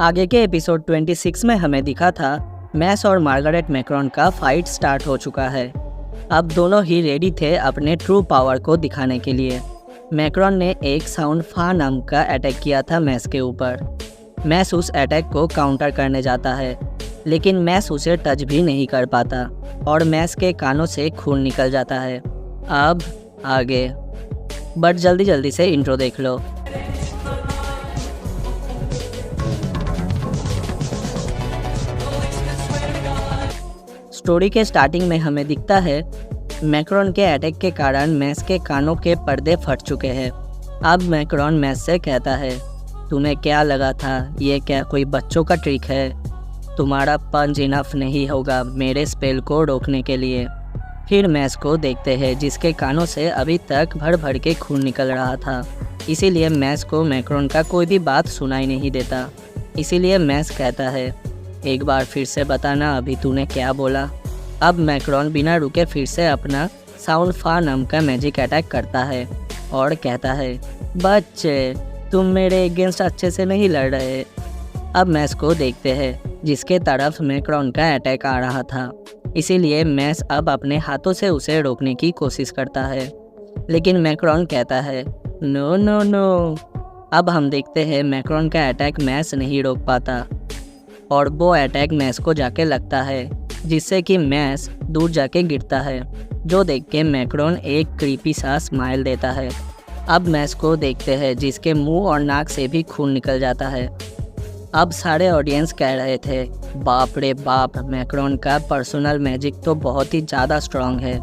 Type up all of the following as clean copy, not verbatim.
आगे के एपिसोड 26 में हमें दिखा था मैस और मार्गरेट मैक्रॉन का फाइट स्टार्ट हो चुका है। अब दोनों ही रेडी थे अपने ट्रू पावर को दिखाने के लिए। मैक्रॉन ने एक साउंड फा नाम का अटैक किया था मैस के ऊपर। मैस उस अटैक को काउंटर करने जाता है, लेकिन मैस उसे टच भी नहीं कर पाता और मैस के कानों से खून निकल जाता है। अब आगे, बट जल्दी से इंट्रो देख लो। स्टोरी के स्टार्टिंग में हमें दिखता है मैक्रॉन के अटैक के कारण मैस के कानों के पर्दे फट चुके हैं। अब मैक्रॉन मैस से कहता है, तुम्हें क्या लगा था ये क्या कोई बच्चों का ट्रिक है? तुम्हारा पंच इनफ नहीं होगा मेरे स्पेल को रोकने के लिए। फिर मैस को देखते हैं जिसके कानों से अभी तक भर के खून निकल रहा था, इसीलिए मैस को मैक्रॉन का कोई भी बात सुनाई नहीं देता। इसीलिए मैस कहता है, एक बार फिर से बताना अभी तूने क्या बोला। अब मैक्रॉन बिना रुके फिर से अपना साउंड फा नाम का मैजिक अटैक करता है और कहता है, बच्चे तुम मेरे अगेंस्ट अच्छे से नहीं लड़ रहे। अब मैस को देखते हैं जिसके तरफ मैक्रॉन का अटैक आ रहा था, इसीलिए मैस अब अपने हाथों से उसे रोकने की कोशिश करता है, लेकिन मैक्रॉन कहता है नो नो नो। अब हम देखते हैं मैक्रॉन का अटैक मैस नहीं रोक पाता और वो अटैक मैस को जाके लगता है, जिससे कि मैस दूर जाके गिरता है, जो देख के मैक्रॉन एक क्रीपी सा स्माइल देता है। अब मैस को देखते हैं जिसके मुंह और नाक से भी खून निकल जाता है। अब सारे ऑडियंस कह रहे थे, बाप रे बाप, मैक्रॉन का पर्सनल मैजिक तो बहुत ही ज़्यादा स्ट्रांग है।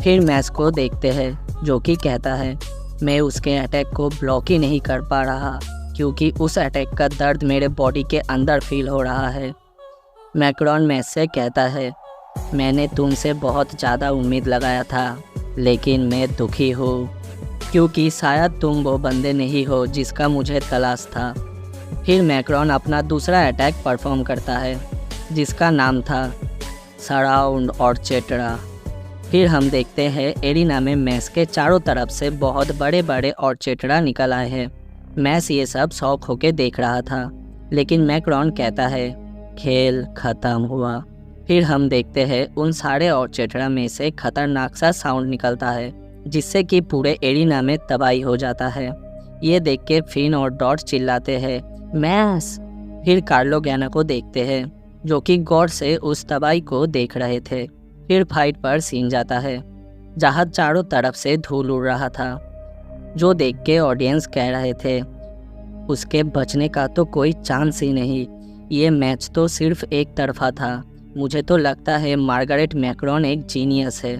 फिर मैस को देखते हैं जो कि कहता है, मैं उसके अटैक को ब्लॉक ही नहीं कर पा रहा क्योंकि उस अटैक का दर्द मेरे बॉडी के अंदर फील हो रहा है। मैक्रॉन मैस से कहता है, मैंने तुमसे बहुत ज़्यादा उम्मीद लगाया था, लेकिन मैं दुखी हूँ क्योंकि शायद तुम वो बंदे नहीं हो जिसका मुझे तलाश था। फिर मैक्रॉन अपना दूसरा अटैक परफॉर्म करता है जिसका नाम था सराउंड और चेटरा। फिर हम देखते हैं एरिना में मैस के चारों तरफ से बहुत बड़े और चेटरा निकल आए हैं। मैस ये सब शौक होके देख रहा था, लेकिन मैक्रॉन कहता है खेल ख़त्म हुआ। फिर हम देखते हैं उन सारे और चेटरा में से खतरनाक सा साउंड निकलता है, जिससे कि पूरे एरिना में तबाही हो जाता है। ये देख के फिन और डॉट चिल्लाते हैं मैस। फिर कार्लो गैना को देखते हैं जो कि गौर से उस तबाही को देख रहे थे। फिर फाइट पर सीन जाता है जहाँ चारों तरफ से धूल उड़ रहा था, जो देख के ऑडियंस कह रहे थे उसके बचने का तो कोई चांस ही नहीं, ये मैच तो सिर्फ एक तरफा था। मुझे तो लगता है मार्गरेट मैक्रॉन एक जीनियस है।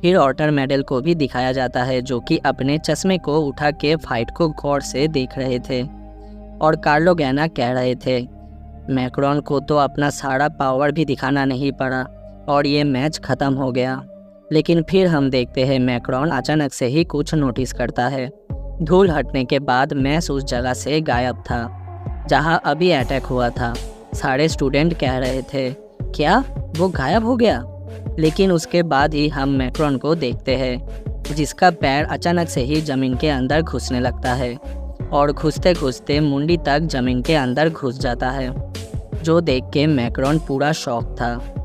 फिर ऑटर मेडल को भी दिखाया जाता है जो कि अपने चश्मे को उठा के फाइट को गौर से देख रहे थे और कार्लो गैना कह रहे थे मैक्रॉन को तो अपना सारा पावर भी दिखाना नहीं पड़ा और ये मैच ख़त्म हो गया। लेकिन फिर हम देखते हैं मैक्रॉन अचानक से ही कुछ नोटिस करता है। धूल हटने के बाद मैस उस जगह से गायब था जहां अभी अटैक हुआ था। सारे स्टूडेंट कह रहे थे क्या वो गायब हो गया? लेकिन उसके बाद ही हम मैक्रॉन को देखते हैं जिसका पैर अचानक से ही ज़मीन के अंदर घुसने लगता है और घुसते घुसते मुंडी तक ज़मीन के अंदर घुस जाता है, जो देख के मैक्रॉन पूरा शॉक था।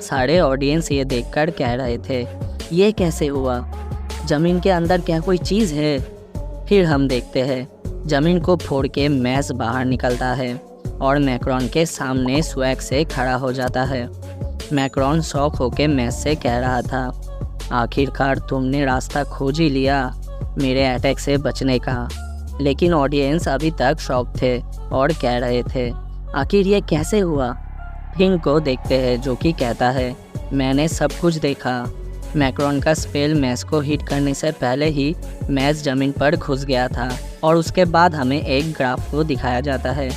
सारे ऑडियंस ये देखकर कह रहे थे ये कैसे हुआ? ज़मीन के अंदर क्या कोई चीज़ है? फिर हम देखते हैं ज़मीन को फोड़ के मैस बाहर निकलता है और मैक्रॉन के सामने स्वैग से खड़ा हो जाता है। मैक्रॉन शॉक होके मैस से कह रहा था, आखिरकार तुमने रास्ता खोज ही लिया मेरे अटैक से बचने का। लेकिन ऑडियंस अभी तक शॉक थे और कह रहे थे आखिर ये कैसे हुआ? फिन को देखते हैं जो कि कहता है, मैंने सब कुछ देखा। मैक्रॉन का स्पेल मैस को हिट करने से पहले ही मैस ज़मीन पर घुस गया था और उसके बाद हमें एक ग्राफ को दिखाया जाता है।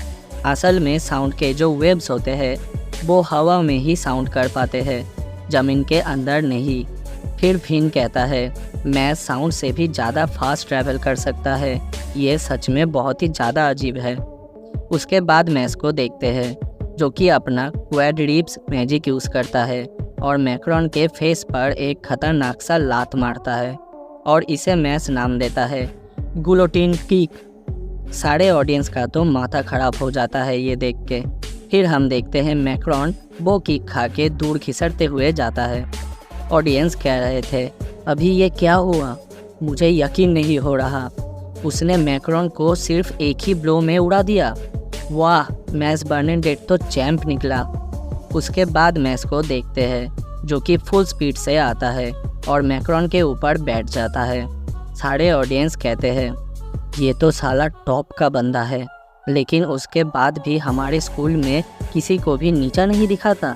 असल में साउंड के जो वेव्स होते हैं वो हवा में ही साउंड कर पाते हैं, ज़मीन के अंदर नहीं। फिर फिन कहता है मैस साउंड से भी ज़्यादा फास्ट ट्रैवल कर सकता है, ये सच में बहुत ही ज़्यादा अजीब है। उसके बाद मैस को देखते हैं जो कि अपना क्वाड्रिप्स मैजिक यूज़ करता है और मैक्रॉन के फेस पर एक खतरनाक सा लात मारता है और इसे मैस नाम देता है गुलोटिन किक। सारे ऑडियंस का तो माथा खराब हो जाता है ये देख के। फिर हम देखते हैं मैक्रोन वो किक खा के दूर खिसकते हुए जाता है। ऑडियंस कह रहे थे, अभी ये क्या हुआ, मुझे यकीन नहीं हो रहा, उसने मैक्रोन को सिर्फ एक ही ब्लो में उड़ा दिया। वाह, मैस बर्नाडेट तो चैंप निकला। उसके बाद मैस को देखते हैं जो कि फुल स्पीड से आता है और मैक्रोन के ऊपर बैठ जाता है। सारे ऑडियंस कहते हैं, ये तो साला टॉप का बंदा है, लेकिन उसके बाद भी हमारे स्कूल में किसी को भी नीचा नहीं दिखाता।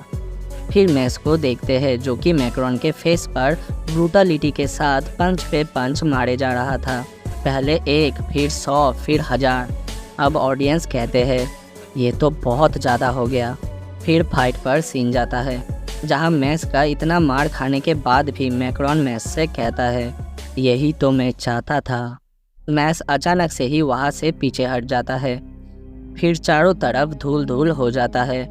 फिर मैस को देखते हैं जो कि मैक्रोन के फेस पर ब्रूटलिटी के साथ पंच पे पंच मारे जा रहा था, पहले 1, फिर 100, फिर 1000। अब ऑडियंस कहते हैं, ये तो बहुत ज़्यादा हो गया। फिर फाइट पर सीन जाता है जहां मैस का इतना मार खाने के बाद भी मैक्रोन मैस से कहता है, यही तो मैं चाहता था। मैस अचानक से ही वहां से पीछे हट जाता है। फिर चारों तरफ धूल धूल हो जाता है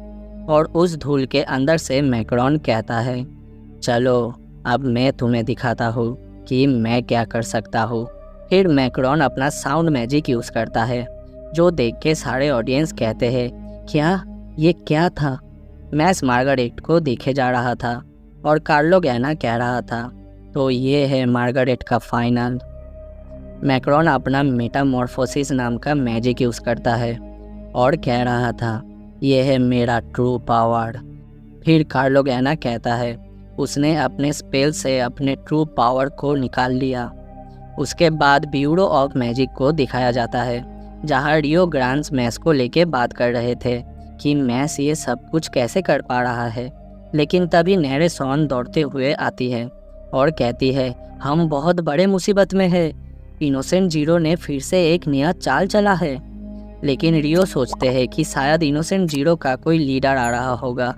और उस धूल के अंदर से मैक्रोन कहता है, चलो अब मैं तुम्हें दिखाता हूँ कि मैं क्या कर सकता हूँ। फिर मैक्रोन अपना साउंड मैजिक यूज़ करता है, जो देख के सारे ऑडियंस कहते हैं, क्या ये क्या था। मैस मार्गारेट को देखे जा रहा था और कार्लो गैना कह रहा था, तो ये है मार्गारेट का फाइनल। मैक्रोन अपना मेटामॉर्फोसिस नाम का मैजिक यूज़ करता है और कह रहा था, ये है मेरा ट्रू पावर। फिर कार्लो गैना कहता है, उसने अपने स्पेल से अपने ट्रू पावर को निकाल लिया। उसके बाद ब्यूरो ऑफ मैजिक को दिखाया जाता है जहां रियो ग्रांड्स मैस को लेके बात कर रहे थे कि मैस ये सब कुछ कैसे कर पा रहा है। लेकिन तभी नैरेसॉन दौड़ते हुए आती है और कहती है, हम बहुत बड़े मुसीबत में है, इनोसेंट जीरो ने फिर से एक नया चाल चला है। लेकिन रियो सोचते हैं कि शायद इनोसेंट जीरो का कोई लीडर आ रहा होगा,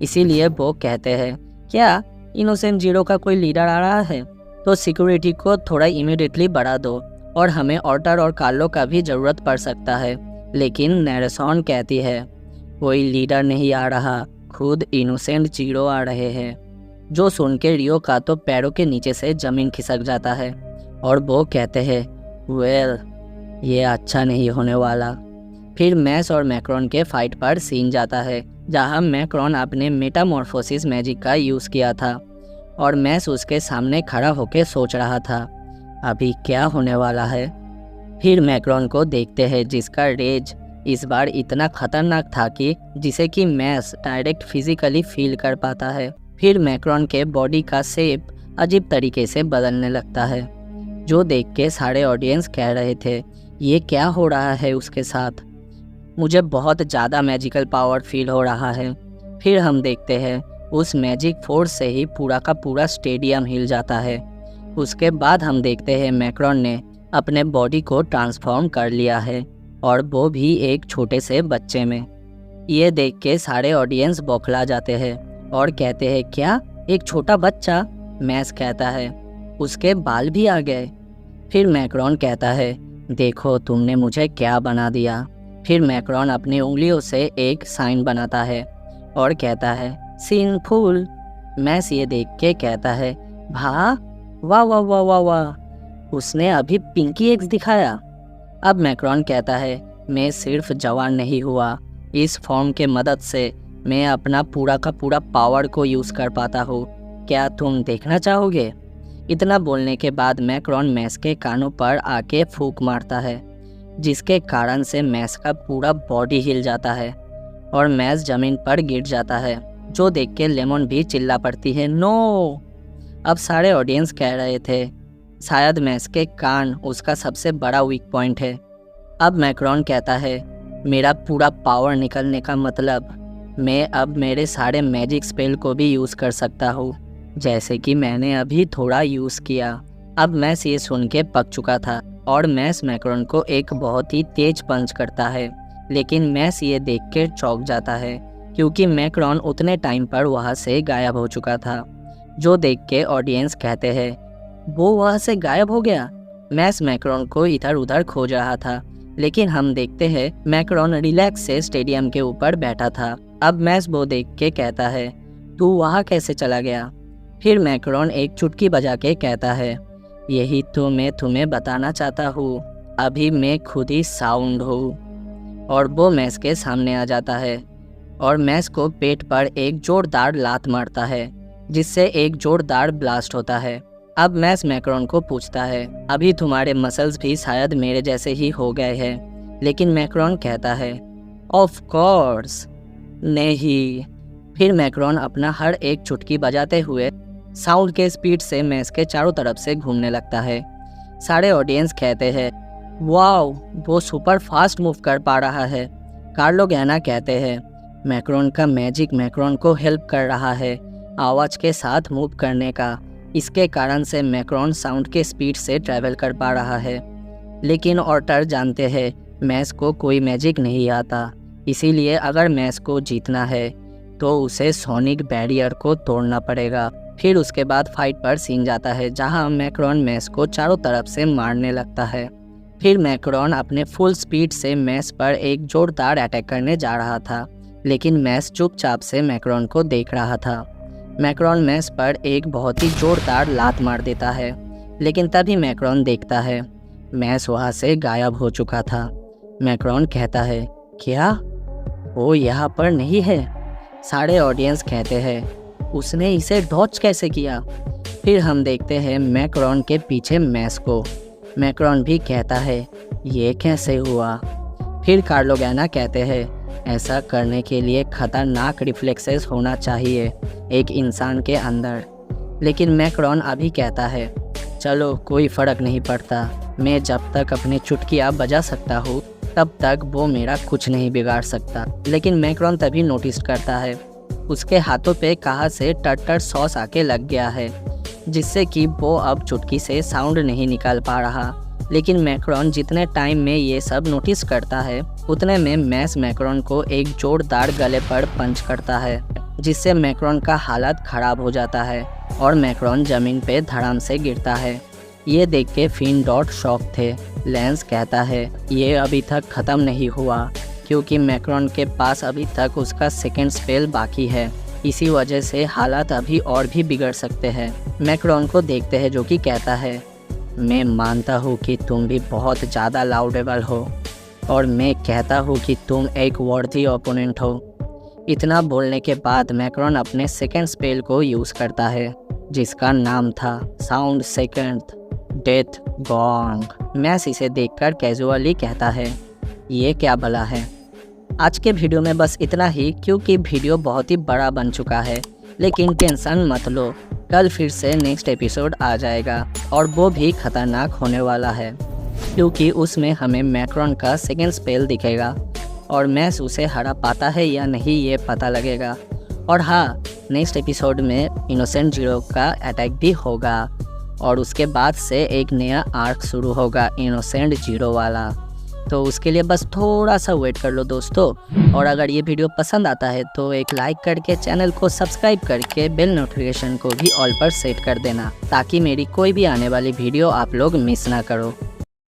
इसीलिए वो कहते हैं, क्या इनोसेंट जीरो का कोई लीडर आ रहा है तो सिक्योरिटी को थोड़ा इमीडिएटली बढ़ा दो और हमें ऑर्टर और कार्लो का भी ज़रूरत पड़ सकता है। लेकिन नैरेसॉन कहती है, कोई लीडर नहीं आ रहा, खुद इनोसेंट जीरो आ रहे हैं। जो सुन के रियो का तो पैरों के नीचे से ज़मीन खिसक जाता है और वो कहते हैं, वेल ये अच्छा नहीं होने वाला। फिर मैस और मैक्रोन के फाइट पर सीन जाता है जहां मैक्रोन अपने मेटामॉर्फोसिस मैजिक का यूज़ किया था और मैस उसके सामने खड़ा होकर सोच रहा था, अभी क्या होने वाला है। फिर मैक्रोन को देखते हैं जिसका रेज इस बार इतना खतरनाक था कि जिसे कि मैस डायरेक्ट फिजिकली फील कर पाता है। फिर मैक्रोन के बॉडी का शेप अजीब तरीके से बदलने लगता है, जो देख के सारे ऑडियंस कह रहे थे, ये क्या हो रहा है उसके साथ, मुझे बहुत ज़्यादा मैजिकल पावर फील हो रहा है। फिर हम देखते हैं उस मैजिक फोर्स से ही पूरा का पूरा स्टेडियम हिल जाता है। उसके बाद हम देखते हैं मैक्रोन ने अपने बॉडी को ट्रांसफॉर्म कर लिया है और वो भी एक छोटे से बच्चे में। ये देख के सारे ऑडियंस बौखला जाते हैं और कहते हैं, क्या एक छोटा बच्चा। मैस कहता है, उसके बाल भी आ गए। फिर मैक्रोन कहता है, देखो तुमने मुझे क्या बना दिया। फिर मैक्रोन अपनी उंगलियों से एक साइन बनाता है और कहता है, सिनफुल। मैस ये देख के कहता है, वाह वाह वाह वाह वाह वाह, उसने अभी पिंकी एक्स दिखाया। अब मैक्रोन कहता है, मैं सिर्फ जवान नहीं हुआ, इस फॉर्म के मदद से मैं अपना पूरा का पूरा पावर को यूज़ कर पाता हूँ, क्या तुम देखना चाहोगे। इतना बोलने के बाद मैक्रोन मैस के कानों पर आके फूंक मारता है, जिसके कारण से मैस का पूरा बॉडी हिल जाता है और मैस ज़मीन पर गिर जाता है, जो देख के लेमन भी चिल्ला पड़ती है, नो। अब सारे ऑडियंस कह रहे थे, शायद मैस के कान उसका सबसे बड़ा वीक पॉइंट है। अब मैक्रोन कहता है, मेरा पूरा पावर निकलने का मतलब मैं अब मेरे सारे मैजिक स्पेल को भी यूज़ कर सकता हूँ, जैसे कि मैंने अभी थोड़ा यूज़ किया। अब मैस ये सुन के पक चुका था और मैस मैक्रोन को एक बहुत ही तेज पंच करता है, लेकिन मैस ये देख के चौंक जाता है क्योंकि मैक्रोन उतने टाइम पर वहाँ से गायब हो चुका था, जो देख के ऑडियंस कहते हैं, वो वहाँ से गायब हो गया। मैस मैक्रोन को इधर उधर खोज रहा था, लेकिन हम देखते हैं मैक्रोन रिलैक्स से स्टेडियम के ऊपर बैठा था। अब मैस वो देख के कहता है, तू वहाँ कैसे चला गया। फिर मैक्रोन एक चुटकी बजा के कहता है, यही तो मैं तुम्हें बताना चाहता हूँ, अभी मैं खुद ही साउंड हूँ। और वो मैस के सामने आ जाता है और मैस को पेट पर एक जोरदार लात मारता है, जिससे एक जोरदार ब्लास्ट होता है। अब मैस मैक्रोन को पूछता है, अभी तुम्हारे मसल्स भी शायद मेरे जैसे ही हो गए हैं। लेकिन मैक्रोन कहता है, ऑफ कोर्स नहीं। फिर मैक्रोन अपना हर एक चुटकी बजाते हुए साउंड के स्पीड से मैस के चारों तरफ से घूमने लगता है। सारे ऑडियंस कहते हैं, वाओ, वो सुपर फास्ट मूव कर पा रहा है। कार्लो गैना कहते हैं, मैक्रोन का मैजिक मैक्रोन को हेल्प कर रहा है आवाज़ के साथ मूव करने का। इसके कारण से मैक्रोन साउंड के स्पीड से ट्रैवल कर पा रहा है। लेकिन ऑटर जानते हैं मैस को कोई मैजिक नहीं आता, इसीलिए अगर मैस को जीतना है तो उसे सोनिक बैरियर को तोड़ना पड़ेगा। फिर उसके बाद फाइट पर सीन जाता है, जहां मैक्रोन मैस को चारों तरफ से मारने लगता है। फिर मैक्रोन अपने फुल स्पीड से मैस पर एक जोरदार अटैक करने जा रहा था, लेकिन मैस चुपचाप से मैक्रोन को देख रहा था। मैक्रोन मैस पर एक बहुत ही जोरदार लात मार देता है, लेकिन तभी मैक्रोन देखता है मैस वहाँ से गायब हो चुका था। मैक्रोन कहता है, क्या वो यहाँ पर नहीं है? सारे ऑडियंस कहते हैं, उसने इसे डॉच कैसे किया? फिर हम देखते हैं मैक्रोन के पीछे मैस को। मैक्रोन भी कहता है, ये कैसे हुआ? फिर कार्लो गैना कहते हैं, ऐसा करने के लिए खतरनाक रिफ्लेक्सेस होना चाहिए एक इंसान के अंदर। लेकिन मैक्रोन अभी कहता है, चलो कोई फ़र्क नहीं पड़ता, मैं जब तक अपनी चुटकियाँ बजा सकता हूँ तब तक वो मेरा कुछ नहीं बिगाड़ सकता। लेकिन मैक्रोन तभी नोटिस करता है उसके हाथों पे कहाँ से टर्टर सॉस आके लग गया है, जिससे कि वो अब चुटकी से साउंड नहीं निकाल पा रहा। लेकिन मैक्रोन जितने टाइम में ये सब नोटिस करता है उतने में मैस मैक्रोन को एक जोरदार गले पर पंच करता है, जिससे मैक्रोन का हालत ख़राब हो जाता है और मैक्रोन ज़मीन पे धड़ाम से गिरता है। ये देख के फिन डॉट शॉक थे। लेंस कहता है, ये अभी तक ख़त्म नहीं हुआ क्योंकि मैक्रोन के पास अभी तक उसका सेकेंड स्पेल बाकी है, इसी वजह से हालात अभी और भी बिगड़ सकते हैं। मैक्रोन को देखते हैं जो कि कहता है, मैं मानता हूँ कि तुम भी बहुत ज़्यादा लाउडेबल हो और मैं कहता हूँ कि तुम एक वर्दी ओपोनेंट हो। इतना बोलने के बाद मैक्रोन अपने सेकेंड स्पेल को यूज़ करता है, जिसका नाम था साउंड सेकेंड डेथ गॉन्ग। मैस इसे देखकर कैजुअली कहता है, ये क्या भला है? आज के वीडियो में बस इतना ही, क्योंकि वीडियो बहुत ही बड़ा बन चुका है। लेकिन टेंशन मत लो, कल फिर से नेक्स्ट एपिसोड आ जाएगा और वो भी खतरनाक होने वाला है, क्योंकि उसमें हमें मैक्रोन का सेकेंड स्पेल दिखेगा और मैस उसे हरा पाता है या नहीं ये पता लगेगा। और हाँ, नेक्स्ट एपिसोड में इनोसेंट जीरो का अटैक भी होगा और उसके बाद से एक नया आर्क शुरू होगा इनोसेंट जीरो वाला। तो उसके लिए बस थोड़ा सा वेट कर लो दोस्तों। और अगर ये वीडियो पसंद आता है तो एक लाइक करके चैनल को सब्सक्राइब करके बेल नोटिफिकेशन को भी ऑल पर सेट कर देना, ताकि मेरी कोई भी आने वाली वीडियो आप लोग मिस ना करो।